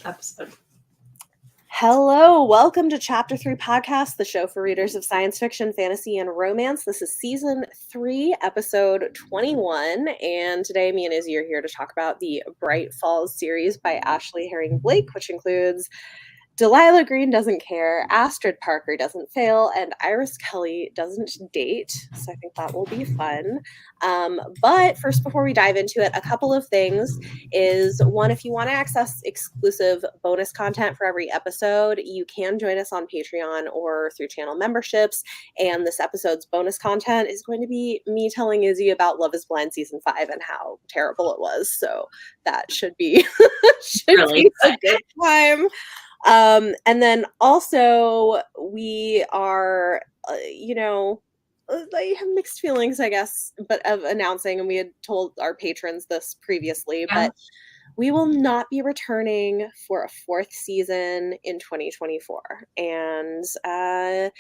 episode. Hello, welcome to Chapter 3 Podcast, the show for readers of science fiction, fantasy, and romance. This is Season 3, Episode 21, and today me and Izzy are here to talk about the Bright Falls series by Ashley Herring Blake, which includes Delilah Green Doesn't Care, Astrid Parker Doesn't Fail, and Iris Kelly Doesn't Date. So I think that will be fun. But first, before we dive into it, a couple of things is one, if you want to access exclusive bonus content for every episode, you can join us on Patreon or through channel memberships. And this episode's bonus content is going to be me telling Izzy about Love is Blind Season 5 and how terrible it was. So that should be, be a good time. And then also we are, I have mixed feelings, I guess, but of announcing, and we had told our patrons this previously, but we will not be returning for a fourth season in 2024. And, I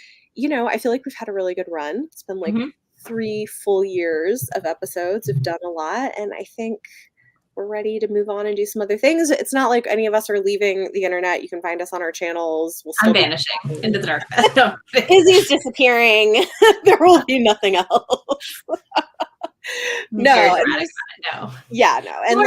feel like we've had a really good run. It's been like 3 full years of episodes. We've done a lot, and I think we're ready to move on and do some other things. It's not like any of us are leaving the internet. You can find us on our channels. I'm vanishing into the darkness. No. Izzy's disappearing. There will be nothing else. No. And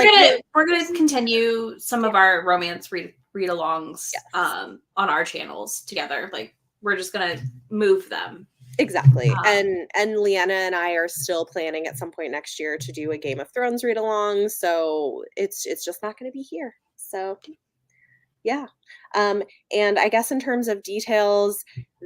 we're gonna continue some of our romance read-alongs on our channels together. Like we're just gonna move them. Exactly. And Leanna and I are still planning at some point next year to do a Game of Thrones read along. So it's just not going to be here. So yeah. And I guess in terms of details,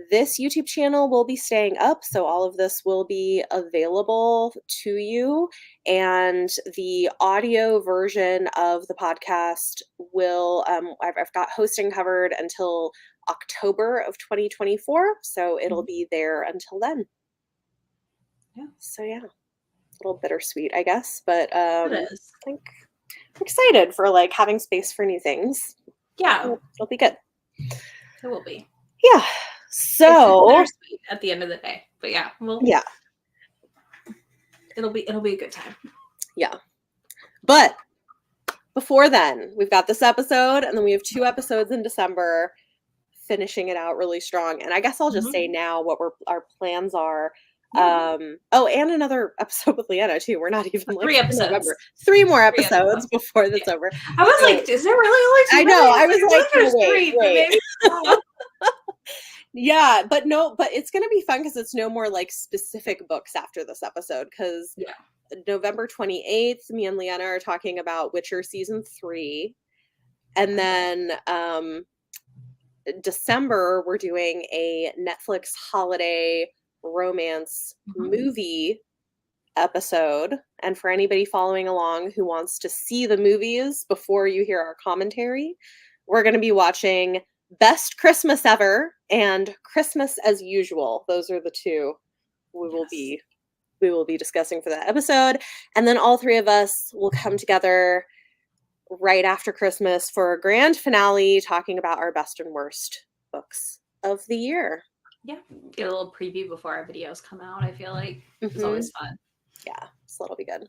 this YouTube channel will be staying up. So all of this will be available to you. And the audio version of the podcast will, I've got hosting covered until October of 2024. So it'll be there until then. Yeah. So yeah, a little bittersweet, I guess. But it is. I think I'm excited for like having space for new things. Yeah. It'll be good. It will be. Yeah. So it's bittersweet at the end of the day. But yeah, it'll be a good time. Yeah. But before then, we've got this episode, and then we have 2 episodes in December, finishing it out really strong. And I guess I'll just say now what our plans are. And another episode with Leanna too. We're not even 3 episodes. November. 3 more episodes before that's over. I was like, is there really I know. I was like, wait. Yeah, but it's gonna be fun because it's no more like specific books after this episode. Because November 28th, me and Leanna are talking about Witcher season 3, and then December we're doing a Netflix holiday romance movie episode. And for anybody following along who wants to see the movies before you hear our commentary, we're going to be watching Best Christmas Ever and Christmas as Usual. Those are the 2 we will be discussing for that episode. And then all 3 of us will come together right after Christmas for a grand finale, talking about our best and worst books of the year. Yeah, get a little preview before our videos come out. I feel like it's always fun. Yeah, so that'll be good.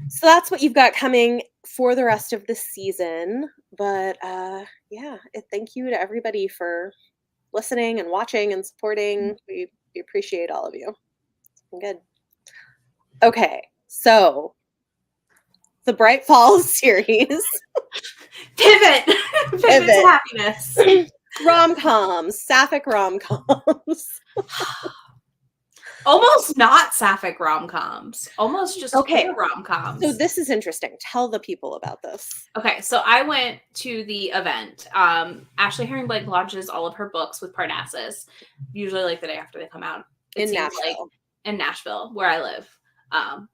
So that's what you've got coming for the rest of the season. But thank you to everybody for listening and watching and supporting. We appreciate all of you. It's been good. Okay, so the Bright Falls series. Pivot to happiness. Rom-coms, Sapphic rom-coms. Almost not Sapphic rom-coms. Almost just rom-coms. So this is interesting. Tell the people about this. Okay, so I went to the event. Ashley Herring Blake launches all of her books with Parnassus, usually like the day after they come out. In Nashville. In Nashville, where I live.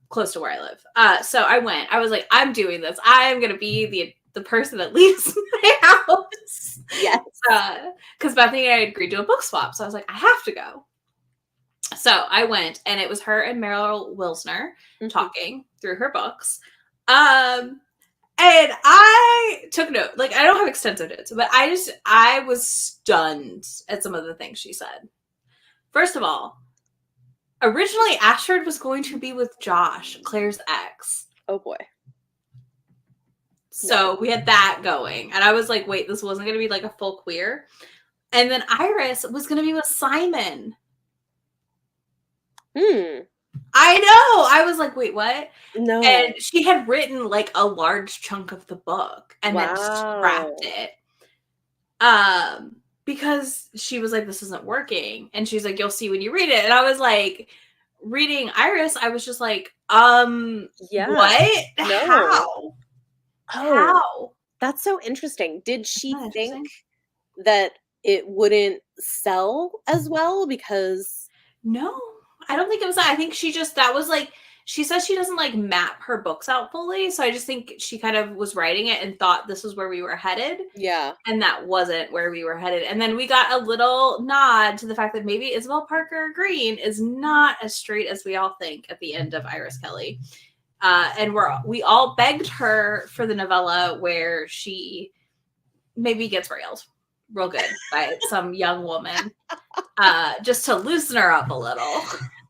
Close to where I live. So I went. I was like, I'm doing this. I'm going to be the person that leaves my house. Yes. Because Bethany and I agreed to a book swap. So I was like, I have to go. So I went, and it was her and Meryl Wilsner talking through her books. And I took note. Like, I don't have extensive notes, but I was stunned at some of the things she said. First of all, originally Astrid was going to be with Josh, Claire's ex. Oh boy. So we had that going. And I was like, wait, this wasn't going to be like a full queer. And then Iris was going to be with Simon. I know. I was like, wait, what? No. And she had written like a large chunk of the book and then scrapped it. Because she was like, this isn't working. And she's like, you'll see when you read it. And I was like, reading Iris, I was just like, what? No. How? How? That's so interesting. Did she think that it wouldn't sell as well because... No, I don't think it was that. I think she just, that was like, she says she doesn't like map her books out fully. So I just think she kind of was writing it and thought this was where we were headed. Yeah. And that wasn't where we were headed. And then we got a little nod to the fact that maybe Isabel Parker Green is not as straight as we all think at the end of Iris Kelly. And we all begged her for the novella where she maybe gets railed real good by some young woman, just to loosen her up a little.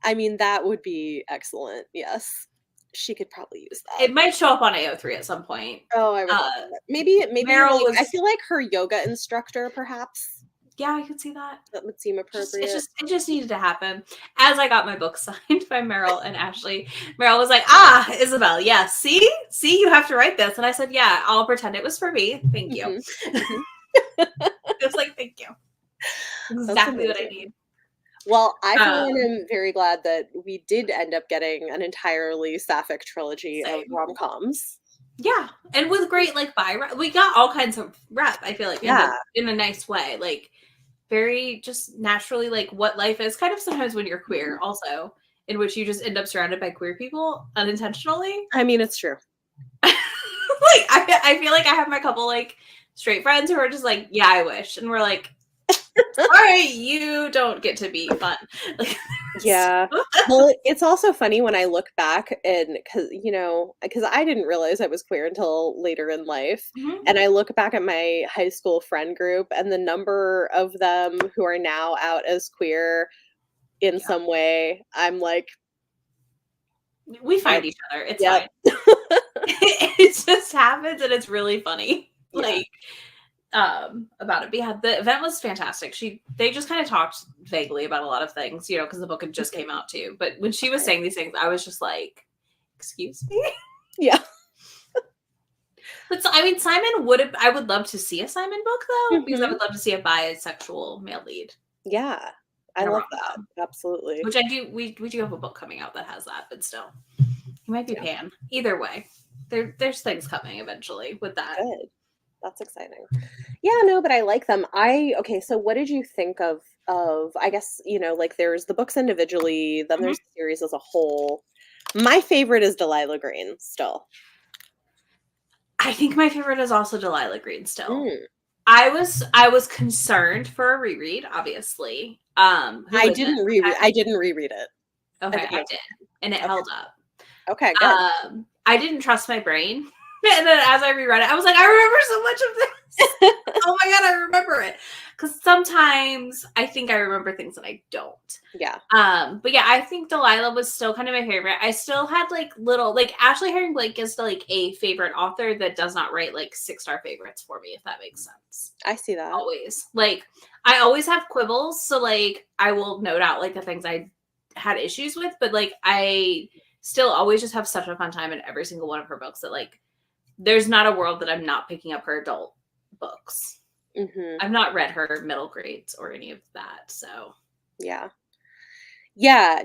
I mean, that would be excellent. Yes, she could probably use that. It might show up on AO3 at some point. Oh, I would. Maybe Meryl was... I feel like her yoga instructor, perhaps. Yeah, I could see that. That would seem appropriate. It just needed to happen. As I got my book signed by Meryl and Ashley, Meryl was like, Isabel, yeah, see, you have to write this. And I said, yeah, I'll pretend it was for me. Thank you. Just like, thank you. Exactly what I need. Well, I am very glad that we did end up getting an entirely Sapphic trilogy of rom-coms. Yeah, and with great like we got all kinds of rep. I feel like in a nice way, like very just naturally, like what life is. Kind of sometimes when you're queer, also in which you just end up surrounded by queer people unintentionally. I mean, it's true. Like I feel like I have my couple like straight friends who are just like, yeah, I wish, and we're like, all right, you don't get to be fun. Like, yeah. Well, it's also funny when I look back and because I didn't realize I was queer until later in life. And I look back at my high school friend group and the number of them who are now out as queer in some way, I'm like, we find each other. It's fine. It just happens and it's really funny. Like, about it. But yeah, the event was fantastic. They just kind of talked vaguely about a lot of things, because the book had just came out too. But when she was saying these things, I was just like, excuse me? Yeah. But I mean, I would love to see a Simon book though, because I would love to see a bisexual male lead. Yeah. I love that. Absolutely. Which we do have a book coming out that has that, but still. He might be pan. Either way. There's things coming eventually with that. Good. That's exciting. Yeah, no, but I like them. So what did you think of I guess, like there's the books individually, then there's the series as a whole. My favorite is Delilah Green still. I think my favorite is also Delilah Green still. I was concerned for a reread, obviously. I didn't reread it. Okay, I did. And it held up. Okay, good. I didn't trust my brain. And then as I reread it, I was like, I remember so much of this. Oh my God, I remember it. Because sometimes I think I remember things that I don't. Yeah. But yeah, I think Delilah was still kind of my favorite. I still had like little, like Ashley Herring Blake is like a favorite author that does not write like 6-star favorites for me, if that makes sense. I see that. Always. Like, I always have quibbles. So like, I will note out like the things I had issues with, but like, I still always just have such a fun time in every single one of her books that like, there's not a world that I'm not picking up her adult books. I've not read her middle grades or any of that. So yeah,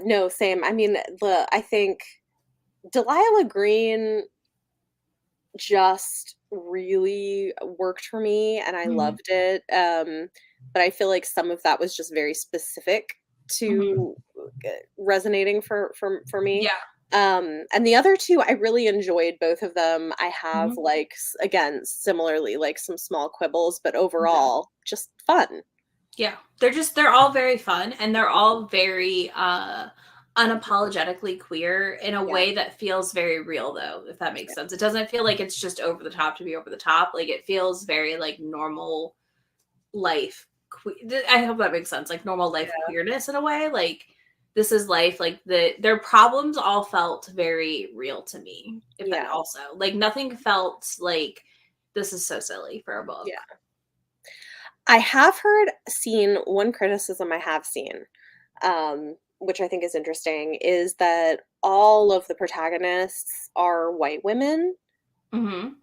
no, same. I mean, I think Delilah Green just really worked for me and I loved it. But I feel like some of that was just very specific to resonating for me. Yeah. And the other two, I really enjoyed both of them. I have like, again, similarly, like some small quibbles, but overall just fun. Yeah. They're all very fun and they're all very, unapologetically queer in a way that feels very real though, if that makes sense. It doesn't feel like it's just over the top to be over the top. Like it feels very like normal life. I hope that makes sense. Like normal life queerness in a way. Like, this is life. Like their problems all felt very real to me. If that also like nothing felt like this is so silly for a book. Yeah. I have seen one criticism I have seen, which I think is interesting, is that all of the protagonists are white women. Mm-hmm.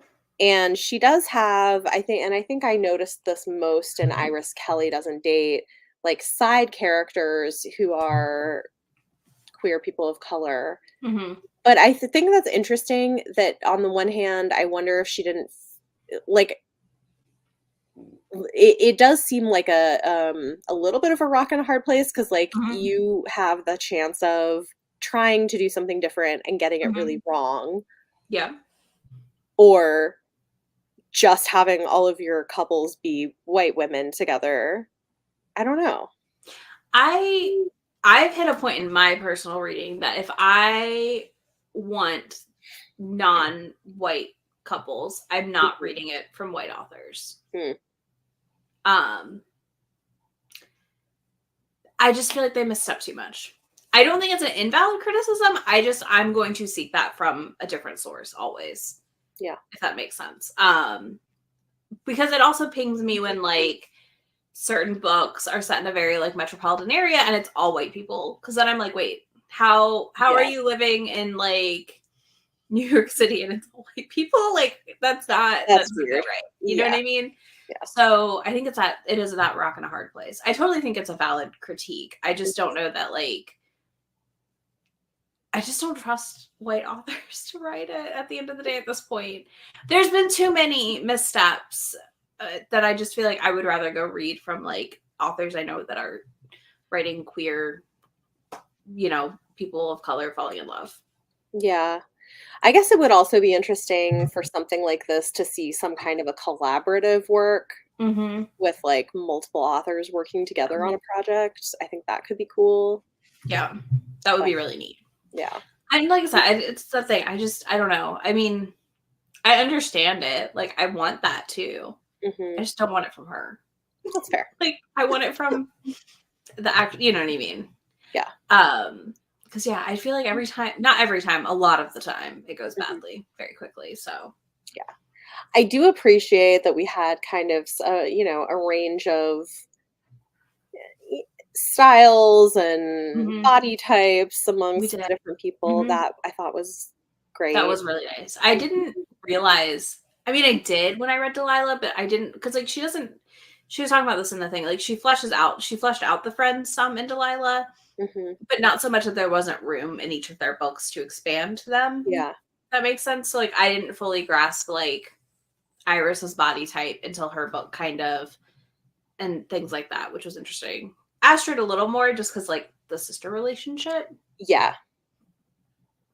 And she does have, I think I noticed this most in Iris Kelly Doesn't Date, like side characters who are queer people of color. Mm-hmm. But I think that's interesting that on the one hand, I wonder if she didn't like it does seem like a little bit of a rock and a hard place because like Mm-hmm. you have the chance of trying to do something different and getting it Mm-hmm. really wrong, Yeah. or just having all of your couples be white women together. I don't know. I've hit a point in my personal reading that if I want non-white couples, I'm not reading it from white authors. I just feel like they missed up too much. I don't think it's an invalid criticism. I'm going to seek that from a different source always. Yeah. If that makes sense. Because it also pings me when like certain books are set in a very like metropolitan area and it's all white people. Because then I'm like, wait, how are you living in like New York City and it's all white people? Like that's weird. Right. You know what I mean? Yeah. So I think it is that rock and a hard place. I totally think it's a valid critique. I just don't know that like I just don't trust white authors to write it at the end of the day at this point. There's been too many missteps that I just feel like I would rather go read from like authors I know that are writing queer, people of color falling in love. Yeah. I guess it would also be interesting for something like this to see some kind of a collaborative work with like multiple authors working together on a project. I think that could be cool. Yeah, that would be really neat. Yeah. And like I said, it's the thing. I don't know. I mean, I understand it. Like, I want that too. I just don't want it from her. That's fair. Like, I want it from the act. You know what I mean? Yeah. Because I feel like not every time, a lot of the time, it goes badly very quickly. So yeah, I do appreciate that we had kind of a range of styles and body types amongst different people. That I thought was great. That was really nice. I didn't realize. I mean, I did when I read Delilah, but I didn't because like she was talking about this in the thing. Like she fleshed out the friends some in Delilah, but not so much that there wasn't room in each of their books to expand them. Yeah, that makes sense. So like I didn't fully grasp like Iris's body type until her book kind of and things like that, which was interesting. Astrid a little more just because like the sister relationship. Yeah.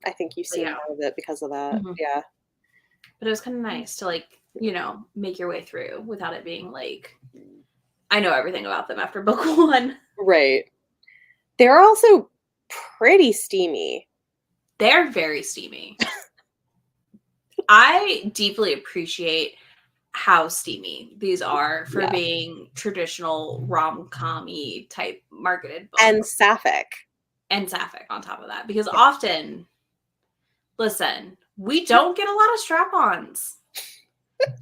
I think you see more of it because of that. Yeah. But it was kind of nice to like, make your way through without it being like, I know everything about them after book one. Right. They're also pretty steamy. They're very steamy. I deeply appreciate how steamy these are for being traditional rom-com-y type marketed books. And Sapphic. And Sapphic on top of that. Because often, listen, we don't get a lot of strap-ons.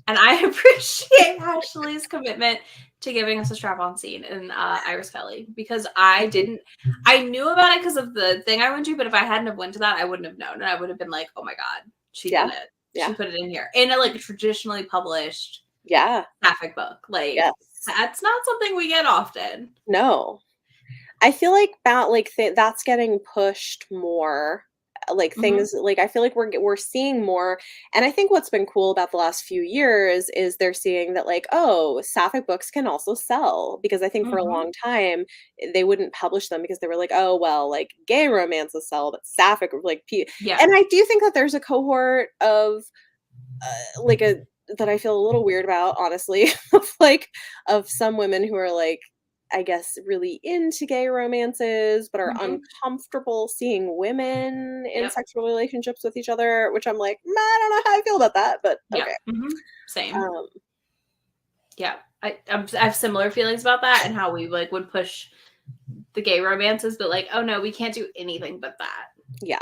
And I appreciate Ashley's commitment to giving us a strap-on scene in Iris Kelly. Because I knew about it because of the thing I went to, but if I hadn't have went to that, I wouldn't have known. And I would have been like, oh my God, she did it. Yeah. She put it in here. In a like traditionally published Sapphic book. Like that's not something we get often. No. I feel like that's getting pushed more. Like things like I feel like we're seeing more, and I think what's been cool about the last few years is they're seeing that like, oh, Sapphic books can also sell, because I think for a long time they wouldn't publish them because they were like, oh well, like gay romances sell, but Sapphic like and I do think that there's a cohort of that I feel a little weird about, honestly, of some women who are like, I guess, really into gay romances, but are uncomfortable seeing women in sexual relationships with each other, which I'm like, I don't know how I feel about that, but okay. Same. I have similar feelings about that and how we like would push the gay romances, but like, oh no, we can't do anything but that. Yeah.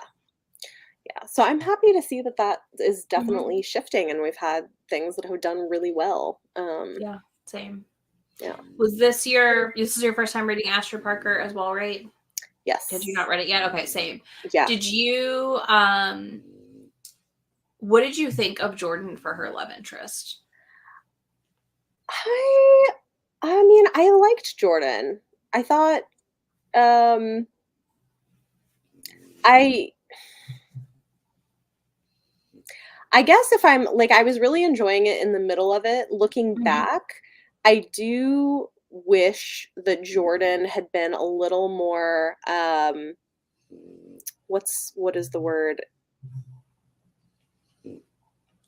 Yeah, so I'm happy to see that that is definitely shifting, and we've had things that have done really well. Yeah, same. Yeah. This is your first time reading Astrid Parker as well, right? Yes. Did you not read it yet? Okay, same. Yeah. Did you what did you think of Jordan for her love interest? I mean, I liked Jordan. I thought I I guess if I'm like I was really enjoying it in the middle of it. Looking back, I do wish that Jordan had been a little more what is the word?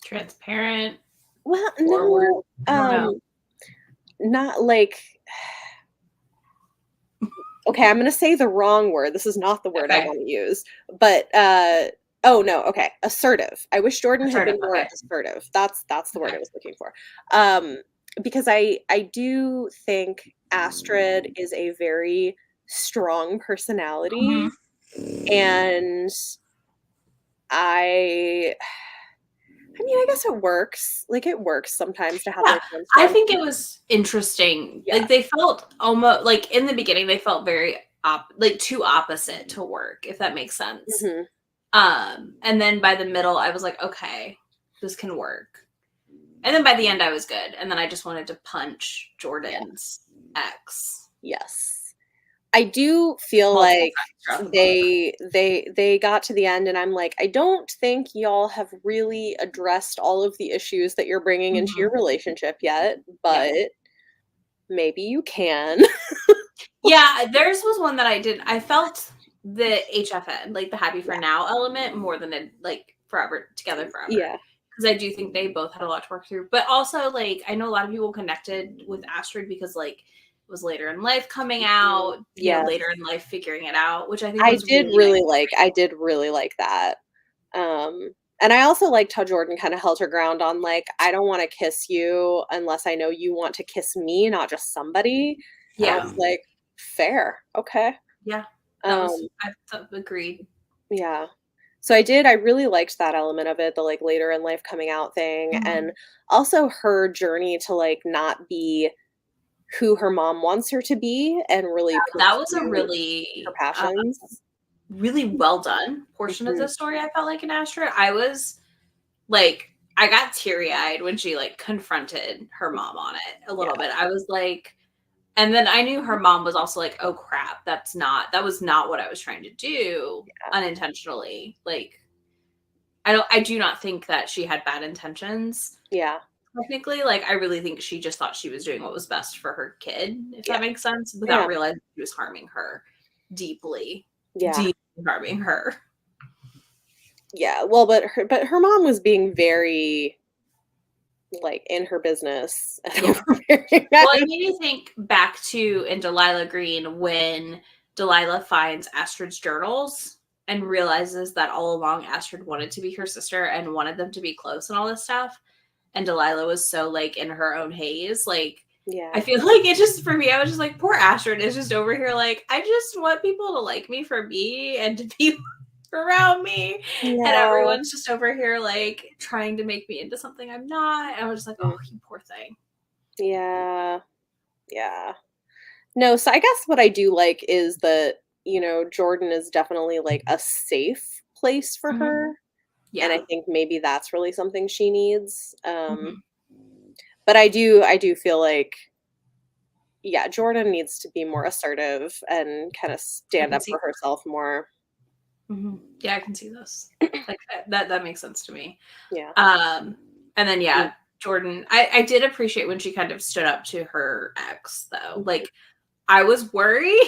Transparent, Well, forward. no, I don't know. not like okay, I'm gonna say the wrong word. This is not the word I Okay. want to use. But oh no, okay. Assertive. I wish Jordan had been Assertive, more okay. assertive. That's the word Okay. I was looking for. Because I do think Astrid is a very strong personality, and I I mean, I guess it works. Like it works sometimes to have Yeah, like one I strong. think it was interesting. Yeah. Like they felt almost like in the beginning they felt very like too opposite to work, if that makes sense. Hmm. And then by the middle I was like, okay, this can work. And then by the end I was good. And then I just wanted to punch Jordan's ex. Yes. I do feel Multiple like times throughout the book. they got to the end and I'm like, I don't think y'all have really addressed all of the issues that you're bringing into your relationship yet, Yeah. but maybe you can. Yeah, theirs was one that I did. I felt the HFN, like the happy for Yeah. now element, more than it like forever together forever. Yeah. Because I do think they both had a lot to work through. But also, like, I know a lot of people connected with Astrid because, like, it was later in life coming out, Yes. later in life figuring it out, which I think was really nice. I did really like that. And I also liked how Jordan kind of held her ground on like, I don't want to kiss you unless I know you want to kiss me, not just somebody. And I Yeah. was like, fair. Okay. Yeah. That Um, was, I agreed. yeah. So I really liked that element of it, the like later in life coming out thing, and also her journey to like not be who her mom wants her to be and really That was a pursue her really passions. really well done portion of Mhm. the story. I felt like in Astrid, I was like, I got teary eyed when she like confronted her mom on it a little Yeah. bit. I was like, and then I knew her mom was also like, oh crap, that was not what I was trying to do unintentionally. Like, I do not think that she had bad intentions. Yeah. Technically, like, I really think she just thought she was doing what was best for her kid, if Yeah. that makes sense, without Yeah. realizing she was harming her deeply, Yeah. deeply harming her. Yeah. Well, but her mom was being very like in her business. Yeah. Well, it made me think back to in Delilah Green when Delilah finds Astrid's journals and realizes that all along Astrid wanted to be her sister and wanted them to be close and all this stuff. And Delilah was so like in her own haze. Like, Yeah. I feel like it just, for me, I was just like, poor Astrid is just over here like, I just want people to like me for me and to be around me. And everyone's just over here like trying to make me into something I'm not. And I was just like, oh, you poor thing. Yeah. Yeah. No, so I guess what I do like is that, Jordan is definitely like a safe place for her. And I Yeah. think maybe that's really something she needs. Mhm. But I do feel like, yeah, Jordan needs to be more assertive and kind of I stand can up see for herself more. Yeah, I can see this. Like that makes sense to me. Yeah. And then Mm. Jordan, I did appreciate when she kind of stood up to her ex though. Mhm. Like I was worried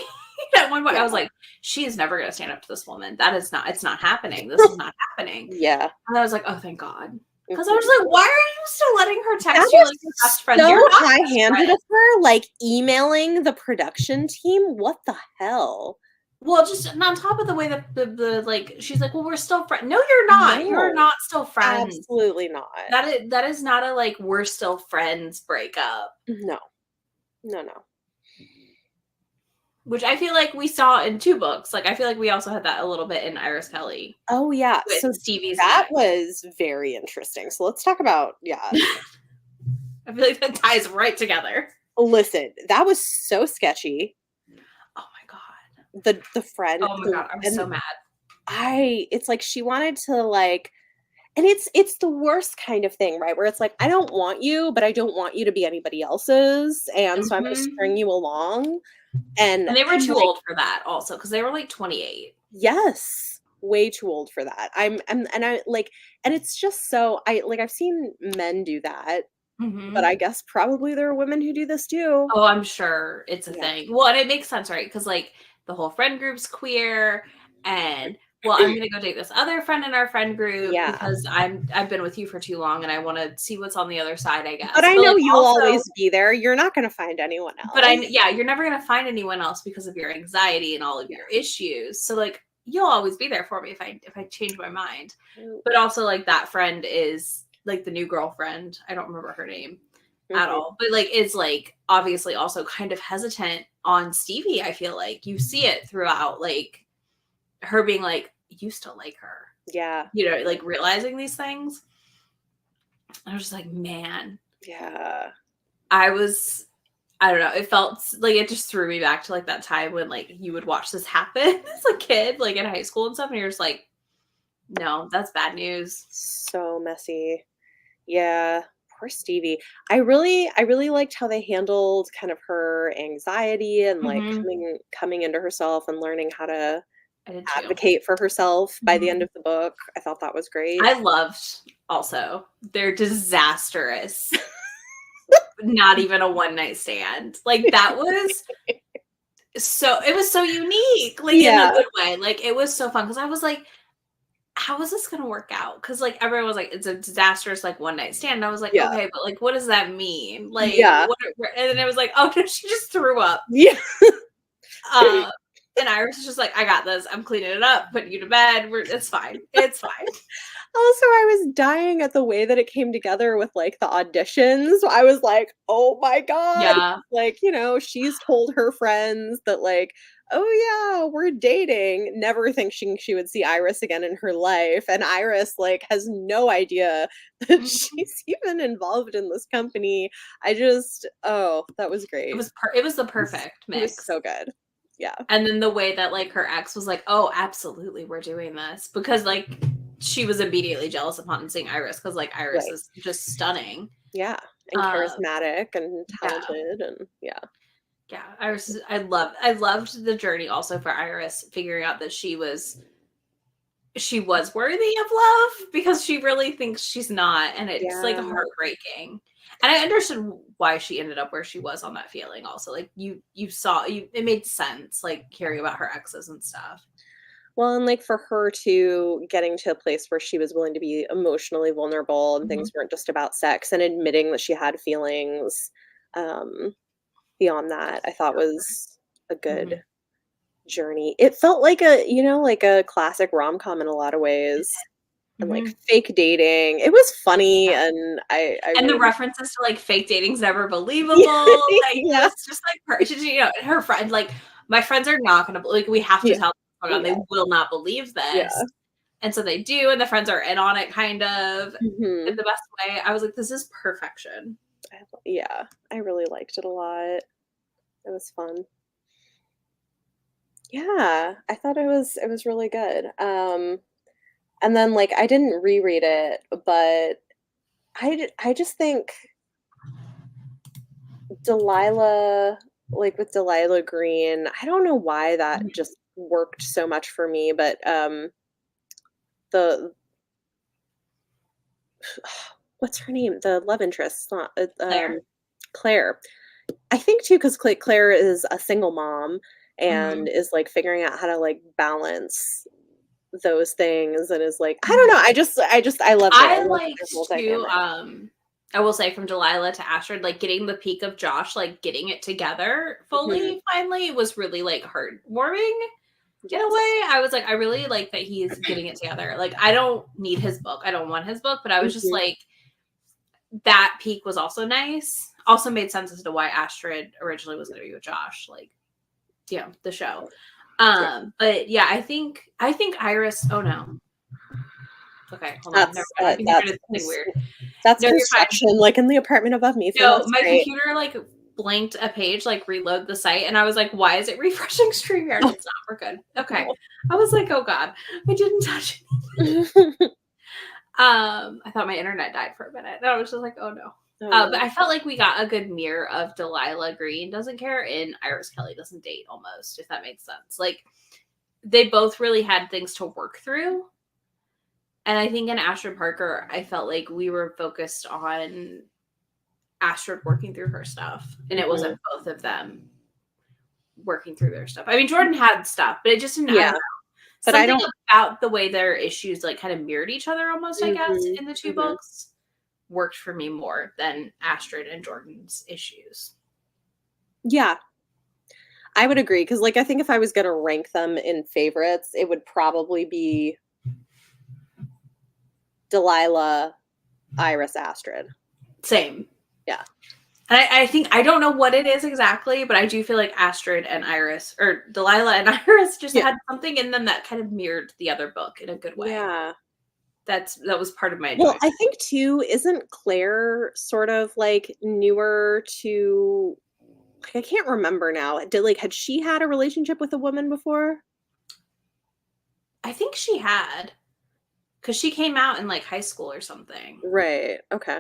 at one point. I Yeah. was like, she is never gonna stand up to this woman. It's not happening. This is not happening. Yeah. And I was like, oh thank God. Because I Mhm. was like, why are you still letting her That text you like your is best friend? so You're not best high-handed friends. of her, like emailing the production team. What the hell? Well, just on top of the way that the like she's like, well, we're still friends. No, you're not. You're No, not still friends. absolutely not. That is not a like we're still friends breakup. No, no, no. which I feel like we saw in 2 books. Like, I feel like we also had that a little bit in Iris Kelly. Oh, yeah. With So Stevie's that neck. was very interesting. So let's talk about, I feel like that ties right together. Listen, that was so sketchy. Oh my god. The friend. Oh my god, I was so mad. It's like she wanted to like, and it's the worst kind of thing, right? Where it's like, I don't want you, but I don't want you to be anybody else's, and so I'm going to string you along. And they were I'm too like, old for that, also, because they were like 28. Yes, way too old for that. And I like, and it's just so I've seen men do that, but I guess probably there are women who do this too. Oh, I'm sure it's a Yeah. thing. Well, and it makes sense, right? Because like the whole friend group's queer, and well, I'm gonna go date this other friend in our friend group Yeah. because I've been with you for too long and I want to see what's on the other side, I guess. But I know like, you'll always be there. You're not going to find anyone else. But you're never gonna find anyone else because of your anxiety and all of your issues. So like you'll always be there for me if I change my mind. But also like that friend is like the new girlfriend. I don't remember her name at all. But like is like obviously also kind of hesitant on Stevie. I feel like you see it throughout, like her being like, you still like her. Yeah. You know, like realizing these things. I was just like, man. Yeah. I don't know. It felt like it just threw me back to like that time when like you would watch this happen as a kid, like in high school and stuff, and you're just like, no, that's bad news. So messy. Yeah. Poor Stevie. I really liked how they handled kind of her anxiety and like coming into herself and learning how to advocate for herself by the end of the book. I thought that was great. I loved also their disastrous not even a one night stand. Like that was it was so unique, like in a good way. Like it was so fun because I was like, how is this gonna work out? Because like everyone was like, it's a disastrous like one night stand. And I was like, okay, but like what does that mean? Like and then it was like, oh no, she just threw up. Yeah. And Iris is just like, I got this. I'm cleaning it up, putting you to bed. It's fine. It's fine. Also, I was dying at the way that it came together with like the auditions. I was like, oh my God. Yeah. Like, you know, she's told her friends that like, oh yeah, we're dating. Never thinking she would see Iris again in her life. And Iris like has no idea that she's even involved in this company. That was great. It was the perfect mix. It was so good. Yeah. And then the way that like her ex was like, oh, absolutely, we're doing this. Because like she was immediately jealous upon seeing Iris because like Iris is just stunning. Yeah. And charismatic and talented and yeah. Yeah. Iris I loved the journey also for Iris figuring out that she was worthy of love because she really thinks she's not, and it's like heartbreaking. And I understood why she ended up where she was on that feeling also. Like you saw it made sense, like hearing about her exes and stuff. Well, and like for her to getting to a place where she was willing to be emotionally vulnerable and things weren't just about sex and admitting that she had feelings beyond that, I thought was a good journey. It felt like a classic rom-com in a lot of ways. And like fake dating. It was funny and I and the references to like fake dating's never believable. Like it's just like her, her friend, like my friends are not gonna like we have to tell them they will not believe this. And so they do, and the friends are in on it kind of in the best way. I was like, this is perfection. I really liked it a lot. It was fun. Yeah, I thought it was really good. And then like I didn't reread it, but I just think Delilah, like with Delilah Green, I don't know why that just worked so much for me, but the what's her name? The love interest, not Claire. I think too, because Claire is a single mom and is like figuring out how to like balance those things and is like, I don't know. I love it. I liked too, I will say from Delilah to Astrid, like getting the peak of Josh, like getting it together fully, finally was really like heartwarming in a way. I was like, I really like that he's getting it together. Like, I don't need his book. I don't want his book, but I was just like, that peak was also nice. Also made sense as to why Astrid originally was going to be with Josh. Like, Yeah, the show. Yeah. But yeah, I think Iris. Oh no. Okay, hold on. Never mind. I think I did something weird. That's No, you're fine. construction, like in the apartment above me. So No, that's my great. computer like blanked a page, like reload the site, and I was like, "Why is it refreshing StreamYard?" It's not. We're good. Okay. I was like, "Oh God, I didn't touch it." I thought my internet died for a minute, and I was just like, "Oh no." But I felt like we got a good mirror of Delilah Green doesn't care and Iris Kelly doesn't date, almost, if that makes sense. Like, they both really had things to work through. And I think in Astrid Parker, I felt like we were focused on Astrid working through her stuff, and it wasn't both of them working through their stuff. I mean, Jordan had stuff, but it just didn't. Yeah, but something about the way their issues like kind of mirrored each other, almost. I guess in the two books worked for me more than Astrid and Jordan's issues. Yeah, I would agree, because like I think if I was going to rank them in favorites, it would probably be Delilah, Iris, Astrid. Same. Yeah. And I think, I don't know what it is exactly, but I do feel like Astrid and Iris, or Delilah and Iris, just had something in them that kind of mirrored the other book in a good way. Yeah. That was part of my enjoyment. Well, I think too, isn't Claire sort of like newer to, like, I can't remember now. Had she had a relationship with a woman before? I think she had, because she came out in like high school or something. Right. Okay.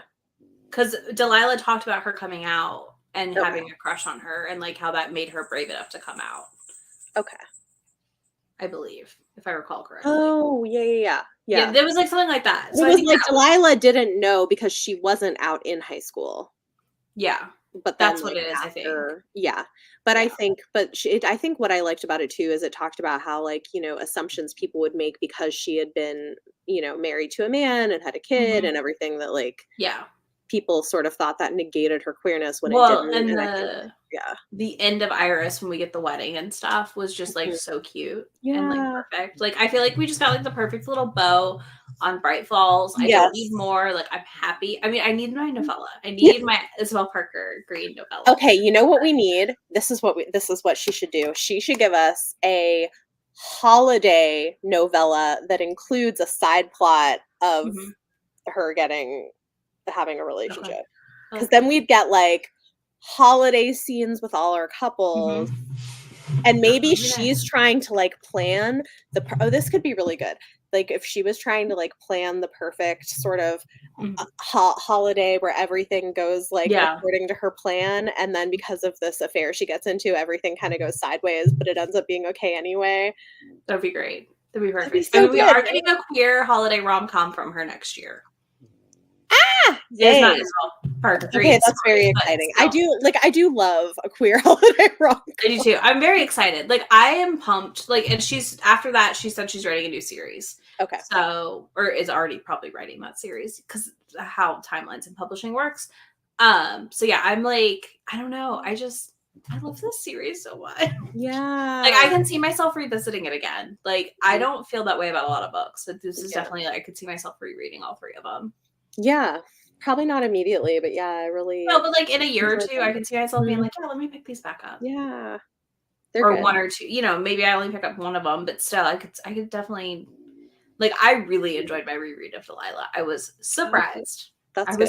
Because Delilah talked about her coming out and having a crush on her, and like how that made her brave enough to come out. Okay. I believe, if I recall correctly. Oh, yeah. Yeah, there was like something like that. So it was like Delilah didn't know because she wasn't out in high school. Yeah. But that's what it is, I think. Yeah. But I think, I think what I liked about it too is it talked about how, like, you know, assumptions people would make because she had been, you know, married to a man and had a kid and everything, that like, people sort of thought that negated her queerness when it didn't. And the end of Iris, when we get the wedding and stuff, was just like so cute and like perfect. Like, I feel like we just got like the perfect little bow on Bright Falls. I don't need more. Like, I'm happy. I mean, I need my novella. I need my Isabel Parker Green novella. Okay, you know what we need? This is what she should do. She should give us a holiday novella that includes a side plot of her having a relationship. Because then we'd get like holiday scenes with all our couples. And maybe she's trying to like plan this could be really good. Like if she was trying to like plan the perfect sort of holiday where everything goes like according to her plan, and then because of this affair she gets into, everything kind of goes sideways, but it ends up being okay anyway. That'd be great. That'd be perfect. So we are getting a queer holiday rom-com from her next year. Yay. Not Isabel Parker Green. Okay, that's very exciting. I do love a queer holiday rom-com. I do too. I'm very excited. Like, I am pumped. Like, and after that, she said she's writing a new series. Okay. So, or is already probably writing that series, because how timelines and publishing works. So yeah, I'm like, I don't know. I love this series so much. Yeah. Like, I can see myself revisiting it again. Like, I don't feel that way about a lot of books, but this is definitely, like, I could see myself rereading all three of them. Yeah. Probably not immediately, but yeah, I really. No, but like in a year or two, I can see myself being like, yeah, let me pick these back up. Yeah. Or good. One or two, you know, maybe I only pick up one of them, but still, I could definitely, like, I really enjoyed my reread of Delilah. I was surprised. That's good.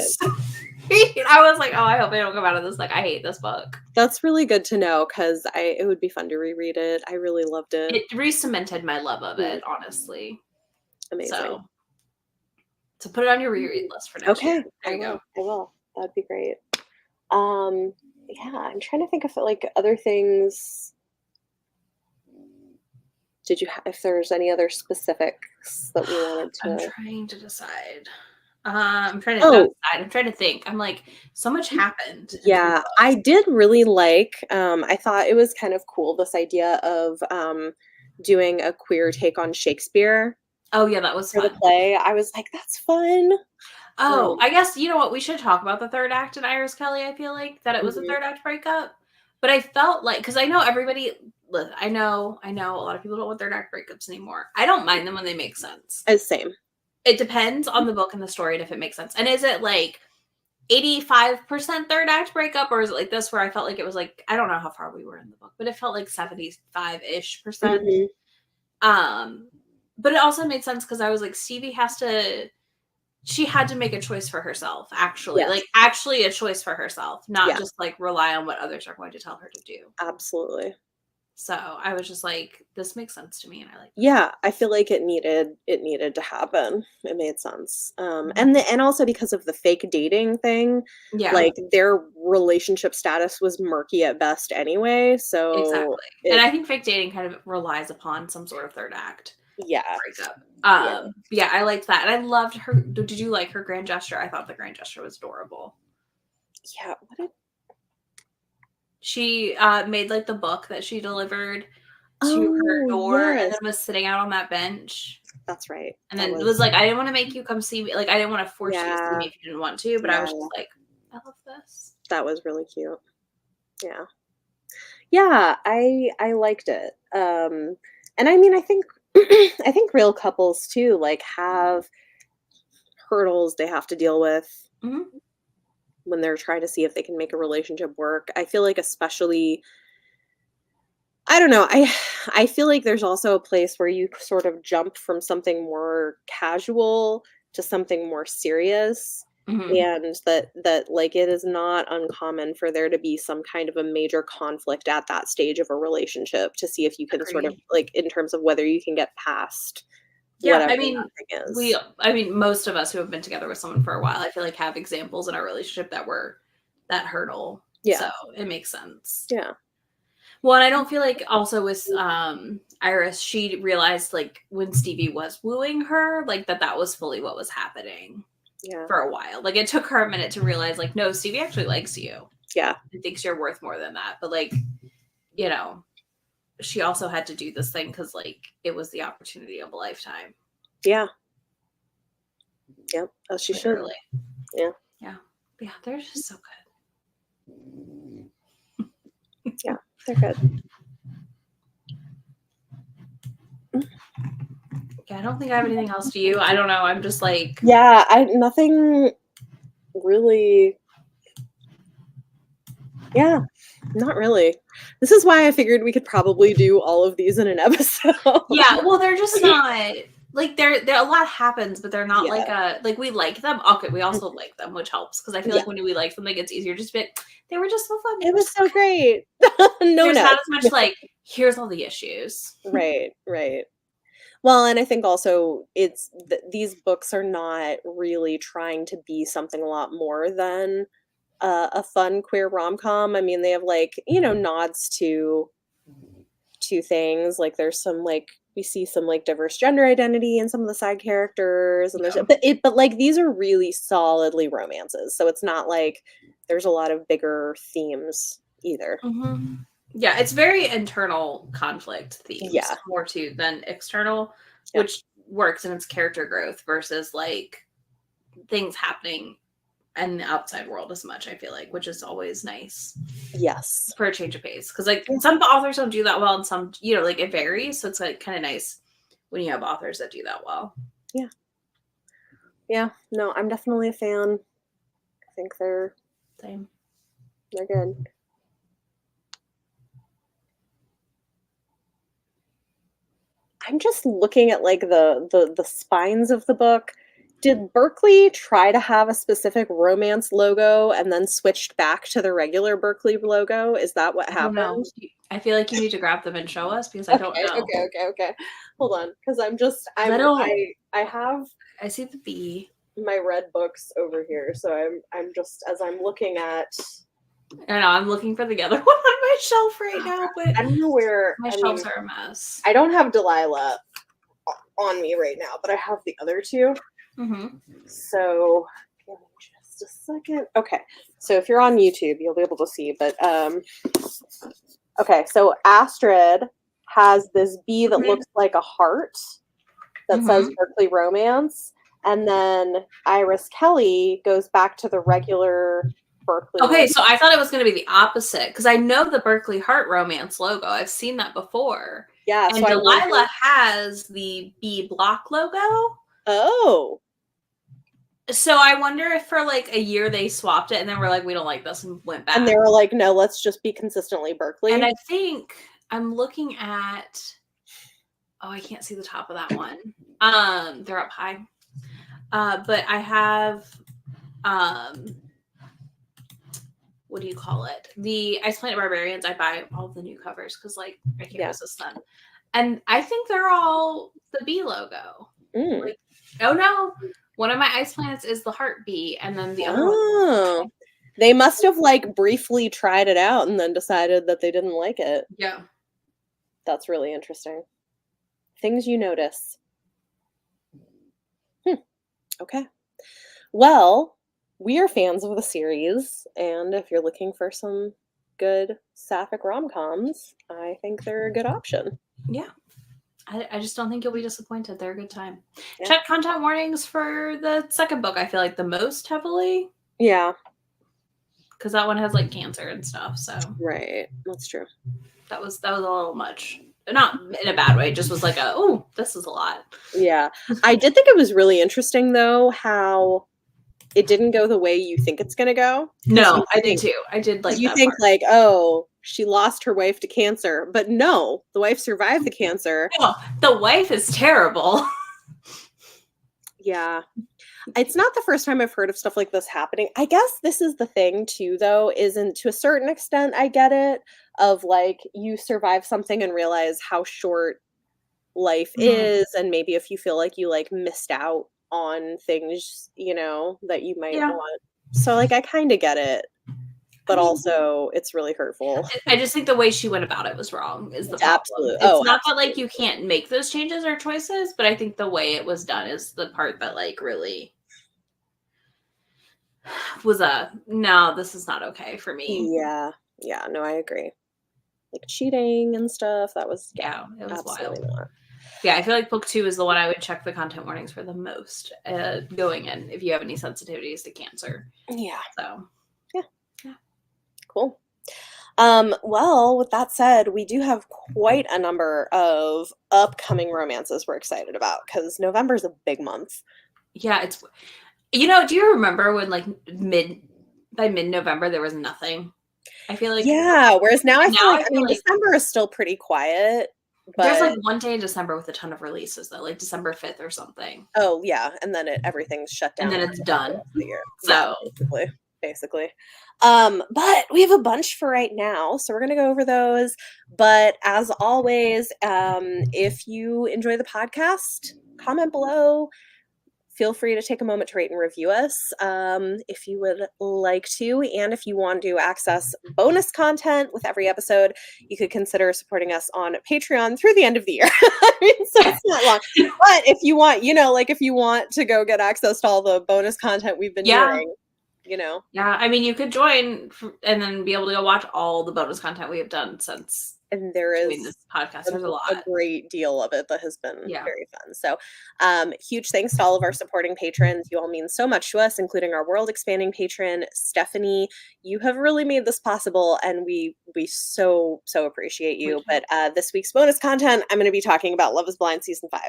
I was like, oh, I hope I don't come out of this like, I hate this book. That's really good to know, because it would be fun to reread it. I really loved it. It re-cemented my love of it, honestly. Amazing. So put it on your reread list for next year. There you go. I will. That'd be great. Yeah, I'm trying to think of like other things. If there's any other specifics that we wanted to? I'm trying to decide. I'm trying to decide. I'm trying to think. I'm like, so much happened. Yeah, I did really like. I thought it was kind of cool, this idea of doing a queer take on Shakespeare. Oh yeah, that was fun. For the play. I was like, that's fun. Oh, I guess, you know what, we should talk about the third act in Iris Kelly. I feel like that it was a third act breakup, but I felt like, because I know everybody, I know a lot of people don't want third act breakups anymore. I don't mind them when they make sense. Same. It depends on the book and the story and if it makes sense. And is it like 85% third act breakup, or is it like this where I felt like it was like, I don't know how far we were in the book, but it felt like 75-ish%. But it also made sense because I was like, Stevie she had to make a choice for herself, actually. Yes. Like, actually a choice for herself, not just like rely on what others are going to tell her to do. Absolutely. So I was just like, this makes sense to me, and I like. Yeah, I feel like it needed to happen. It made sense. And also because of the fake dating thing, Yeah, like their relationship status was murky at best anyway. So exactly. And I think fake dating kind of relies upon some sort of third act. Yeah. Breakup. Yeah. Yeah, I liked that. And I loved her. Did you like her grand gesture? I thought the grand gesture was adorable. Yeah. She made like the book that she delivered to her door, and then was sitting out on that bench. That's right. And then it was like, I didn't want to make you come see me. Like, I didn't want to force you to see me if you didn't want to, but I was just like, I love this. That was really cute. Yeah. Yeah, I liked it. And I mean, I think I think real couples too, like, have hurdles they have to deal with when they're trying to see if they can make a relationship work. I feel like especially, I don't know, I feel like there's also a place where you sort of jump from something more casual to something more serious. And that like it is not uncommon for there to be some kind of a major conflict at that stage of a relationship to see if you can sort of, like, in terms of whether you can get past whatever I mean, that thing is. most of us who have been together with someone for a while, I feel like have examples in our relationship that were that hurdle. Yeah. So it makes sense. Yeah. Well, and I don't feel like also with Iris, she realized like when Stevie was wooing her, like that was fully what was happening. Yeah. For a while. Like, it took her a minute to realize, like, no, Stevie actually likes you. Yeah. And thinks you're worth more than that. But, like, you know, she also had to do this thing because, like, it was the opportunity of a lifetime. Yeah. Yep. As she should. Yeah. Yeah. Yeah, they're just so good. Yeah, they're good. Yeah, I don't think I have anything else to you. I don't know. I'm just like... Yeah, nothing really... Yeah, not really. This is why I figured we could probably do all of these in an episode. Yeah, well, they're just not... Like, they're a lot happens, but they're not like we like them. Okay, we also like them, which helps, because I feel like when we like them, it gets easier. Just they were just so fun. It was so great. There's not as much like, here's all the issues. Right. Well, and I think also it's these books are not really trying to be something a lot more than a fun queer rom-com. I mean, they have, like, nods to things. Like, there's some, like, we see some, like, diverse gender identity in some of the side characters, and but like these are really solidly romances. So it's not like there's a lot of bigger themes either. Yeah, it's very internal conflict themes, more too than external, which works in its character growth versus like things happening in the outside world as much, I feel like, which is always nice. Yes. For a change of pace. Because like some authors don't do that well, and some, like it varies. So it's like kind of nice when you have authors that do that well. Yeah. Yeah. No, I'm definitely a fan. I think they're good. I'm just looking at, like, the spines of the book. Did Berkeley try to have a specific romance logo and then switched back to the regular Berkeley logo? Is that what happened? I feel like you need to grab them and show us, because I don't know. Okay. Hold on, because I see the B. My red books over here, so I'm just, as I'm looking at... I know, I'm looking for the other one on my shelf right now, but I don't know where... My shelves are a mess. I don't have Delilah on me right now, but I have the other two. So, give me just a second. Okay, so if you're on YouTube, you'll be able to see, but, okay, so Astrid has this B that looks like a heart that says Berkeley Romance, and then Iris Kelly goes back to the regular Berkeley. Okay, so I thought it was going to be the opposite, because I know the Berkeley Heart Romance logo. I've seen that before. Yeah. And so Delilah has the B Block logo. Oh. So I wonder if for like a year they swapped it and then we're like, we don't like this and went back. And they were like, no, let's just be consistently Berkeley. And I think I'm looking at, I can't see the top of that one. They're up high. But I have, what do you call it? The Ice Planet Barbarians. I buy all the new covers because like I can't resist them. And I think they're all the B logo. Like, oh no. One of my ice planets is the heart bee, and then the other one. They must have like briefly tried it out and then decided that they didn't like it. Yeah. That's really interesting. Things you notice. Okay. Well, we are fans of the series, and if you're looking for some good Sapphic rom-coms, I think they're a good option. Yeah. I just don't think you'll be disappointed. They're a good time. Yeah. Check content warnings for the second book, I feel like the most heavily. Yeah. Because that one has like cancer and stuff. So right. That's true. That was a little much. Not in a bad way, just was like this is a lot. Yeah. I did think it was really interesting though how it didn't go the way you think it's gonna go. No, I did too. I did like you that think part. Like, oh, she lost her wife to cancer, but no, the wife survived the cancer. No, the wife is terrible. Yeah. It's not the first time I've heard of stuff like this happening. I guess this is the thing too, though, isn't to a certain extent, I get it, of like you survive something and realize how short life is, and maybe if you feel like you like missed out on things, you know, that you might want. So like I kind of get it. But also, it's really hurtful. I just think the way she went about it was wrong. Is the problem. Absolutely. It's not that like you can't make those changes or choices, but I think the way it was done is the part that like really was no, this is not okay for me. Yeah. Yeah. No, I agree. Like cheating and stuff. That was it was wild. Not. Yeah, I feel like book 2 is the one I would check the content warnings for the most going in if you have any sensitivities to cancer. Yeah. So. Cool. Well, with that said, we do have quite a number of upcoming romances we're excited about because November is a big month. Yeah, it's, do you remember when like by mid-November there was nothing? I feel like whereas now I feel like December is still pretty quiet. But there's like one day in December with a ton of releases though, like December 5th or something. Oh yeah, and then everything's shut down. And then it's done. The year. So basically. But we have a bunch for right now, so we're going to go over those. But as always, if you enjoy the podcast, comment below. Feel free to take a moment to rate and review us if you would like to. And if you want to access bonus content with every episode, you could consider supporting us on Patreon through the end of the year. I mean, so it's not long. But if you want, if you want to go get access to all the bonus content we've been doing, Yeah, I mean, you could join and then be able to go watch all the bonus content we have done since. And there is this podcast. There's a lot. A great deal of it that has been very fun. So huge thanks to all of our supporting patrons. You all mean so much to us, including our world expanding patron, Stephanie. You have really made this possible, and we so appreciate you. But this week's bonus content, I'm going to be talking about Love is Blind Season 5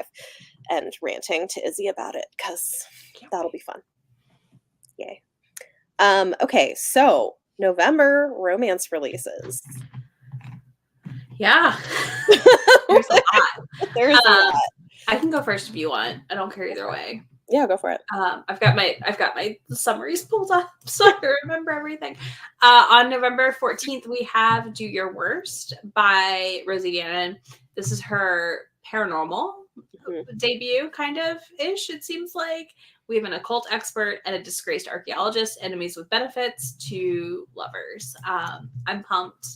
and ranting to Izzy about it because that'll be fun. Yay. Okay, so November romance releases. Yeah. There's a lot. There's a lot. I can go first if you want. I don't care either way. Yeah, go for it. I've got my summaries pulled up so I can remember everything. On November 14th, we have Do Your Worst by Rosie Gannon. This is her paranormal debut, kind of ish, it seems like. We have an occult expert and a disgraced archaeologist, enemies with benefits to lovers. I'm pumped.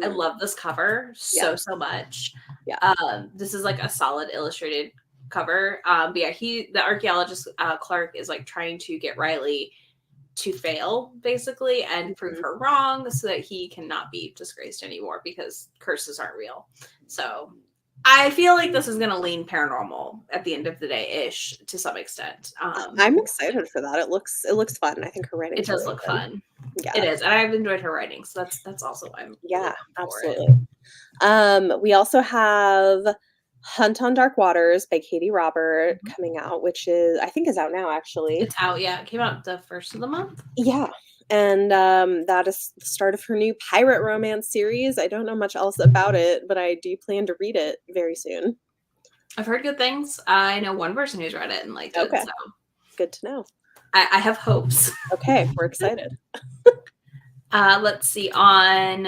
I love this cover so much. Yeah. This is like a solid illustrated cover. But yeah, the archaeologist Clark is like trying to get Riley to fail basically and prove her wrong so that he cannot be disgraced anymore because curses aren't real. So I feel like this is going to lean paranormal at the end of the day-ish to some extent. I'm excited for that. It looks fun. I think her writing. It does look fun. Yeah, it is, and I've enjoyed her writing, so that's also why I'm absolutely. We also have Hunt on Dark Waters by Katie Robert coming out, which I think is out now, actually. It's out, yeah. It came out the first of the month. Yeah. And that is the start of her new pirate romance series. I don't know much else about it, but I do plan to read it very soon. I've heard good things. I know one person who's read it and liked it. So good to know. I have hopes. Okay, we're excited. Let's see. On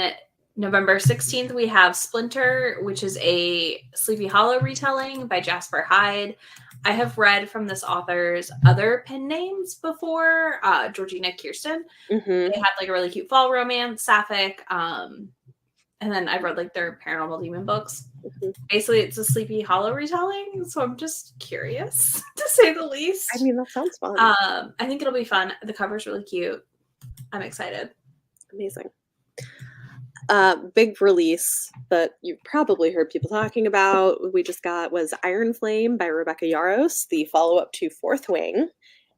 November 16th, we have Splinter, which is a Sleepy Hollow retelling by Jasper Hyde. I have read from this author's other pen names before, Georgina Kirsten. They had like a really cute fall romance, Sapphic. And then I've read like their paranormal demon books. Basically, it's a Sleepy Hollow retelling, so I'm just curious, to say the least. I mean, that sounds fun. I think it'll be fun. The cover's really cute. I'm excited. Amazing. Big release that you've probably heard people talking about, we just got, was Iron Flame by Rebecca Yarros, the follow-up to Fourth Wing.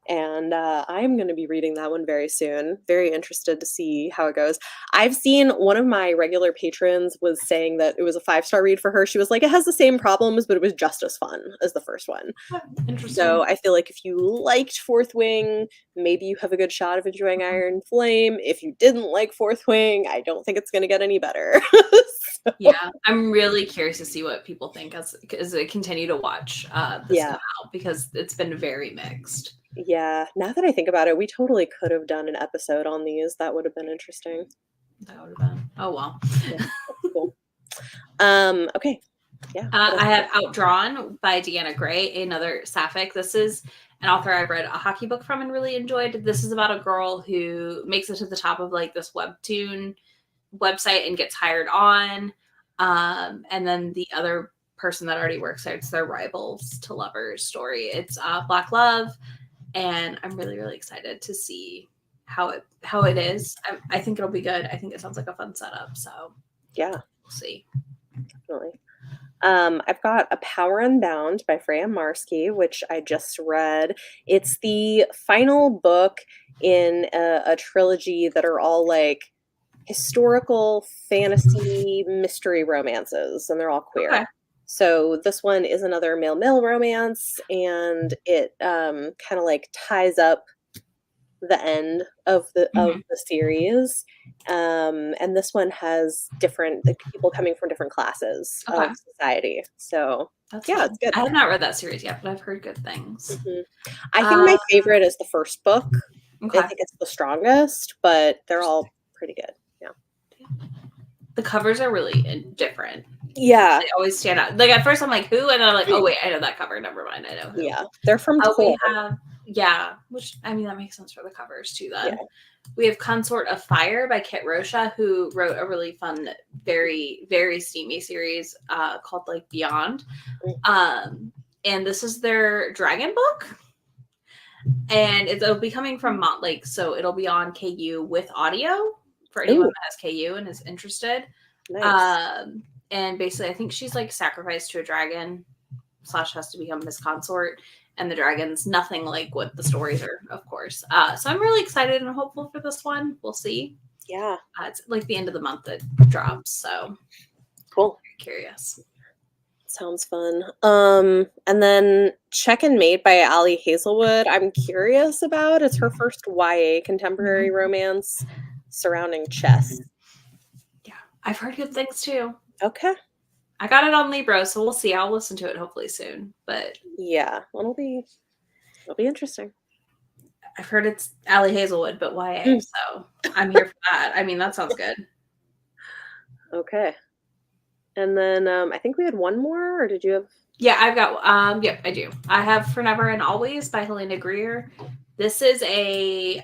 And I'm going to be reading that one very soon. Very interested to see how it goes. I've seen one of my regular patrons was saying that it was a 5-star read for her. She was like, it has the same problems, but it was just as fun as the first one. Interesting. So I feel like if you liked Fourth Wing, maybe you have a good shot of enjoying Iron Flame. If you didn't like Fourth Wing, I don't think it's going to get any better. So. Yeah, I'm really curious to see what people think as I continue to watch this come out, because it's been very mixed. Yeah, now that I think about it, we totally could have done an episode on these. That would have been interesting. That would have been. Oh, well. Yeah, cool. Okay. Yeah. I have Outdrawn by Deanna Gray, another Sapphic. This is an author I've read a hockey book from and really enjoyed. This is about a girl who makes it to the top of like this webtoon website and gets hired on. And then the other person that already works there, it's their rivals to lovers story. It's Black Love. And I'm really, really excited to see how it is. I think it'll be good. I think it sounds like a fun setup. So yeah, we'll see. Definitely. I've got A Power Unbound by Freya Marsky, which I just read. It's the final book in a trilogy that are all like historical fantasy mystery romances, and they're all queer. Okay. So this one is another male-male romance, and it kind of like ties up the end of the series. And this one has different people coming from different classes of society. So it's good. I have not read that series yet, but I've heard good things. I think my favorite is the first book. Okay. I think it's the strongest, but they're all pretty good. Yeah. The covers are really different. Yeah. They always stand out. Like at first I'm like, who? And then I'm like, oh wait, I know that cover. Never mind. I know who. Yeah. They're from we have, which I mean that makes sense for the covers too then. Yeah. We have Consort of Fire by Kit Rocha, who wrote a really fun, very, very steamy series called like Beyond. And this is their dragon book. And it'll be coming from Montlake, so it'll be on KU with audio for anyone that has KU and is interested. Nice. And basically, I think she's like sacrificed to a dragon / has to become his consort. And the dragon's nothing like what the stories are, of course. So I'm really excited and hopeful for this one. We'll see. Yeah. It's like the end of the month that drops. So cool. Very curious. Sounds fun. And then Check and Mate by Ali Hazelwood. I'm curious about. It's her first YA contemporary romance surrounding chess. Yeah. I've heard good things too. Okay. I got it on Libro, so we'll see. I'll listen to it hopefully soon. But yeah, it'll be interesting. I've heard it's Ali Hazelwood, but YA, so I'm here for that. I mean, that sounds good. Okay. And then I think we had one more, or did you have? Yeah, I've got. Yep, I do. I have For Never and Always by Helena Greer. This is a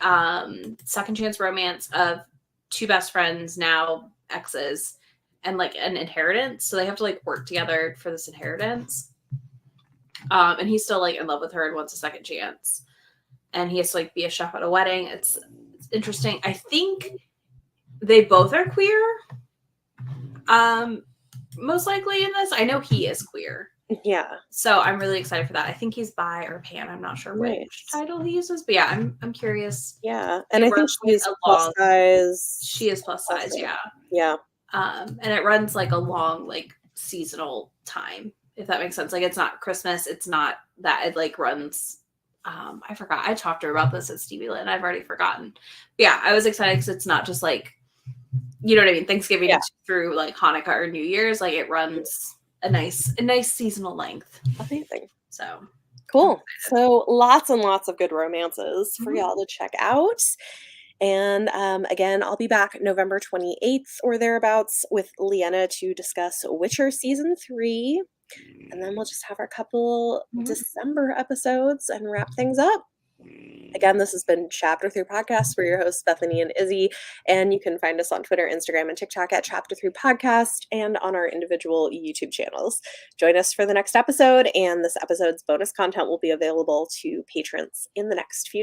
second chance romance of two best friends, now exes. And like an inheritance, so they have to like work together for this inheritance. And he's still like in love with her and wants a second chance. And he has to like be a chef at a wedding. It's interesting. I think they both are queer. Most likely in this. I know he is queer. Yeah. So I'm really excited for that. I think he's bi or pan. I'm not sure which title he uses, but yeah, I'm curious. Yeah, and I think she's plus size. She is plus size. Yeah. Yeah. And it runs like a long, like seasonal time if that makes sense. Like, it's not Christmas. It's not that it like runs. I forgot. I talked to her about this at Stevie Lynn. I've already forgotten. But yeah, I was excited because it's not just like, you know what I mean, Thanksgiving through like Hanukkah or New Year's. Like, it runs a nice seasonal length. Amazing. So cool. So lots and lots of good romances for y'all to check out. And again, I'll be back November 28th or thereabouts with Leanna to discuss Witcher Season 3. And then we'll just have our couple December episodes and wrap things up. Again, this has been Chapter 3 Podcast. We're your hosts, Bethany and Izzy. And you can find us on Twitter, Instagram, and TikTok at Chapter 3 Podcast and on our individual YouTube channels. Join us for the next episode. And this episode's bonus content will be available to patrons in the next few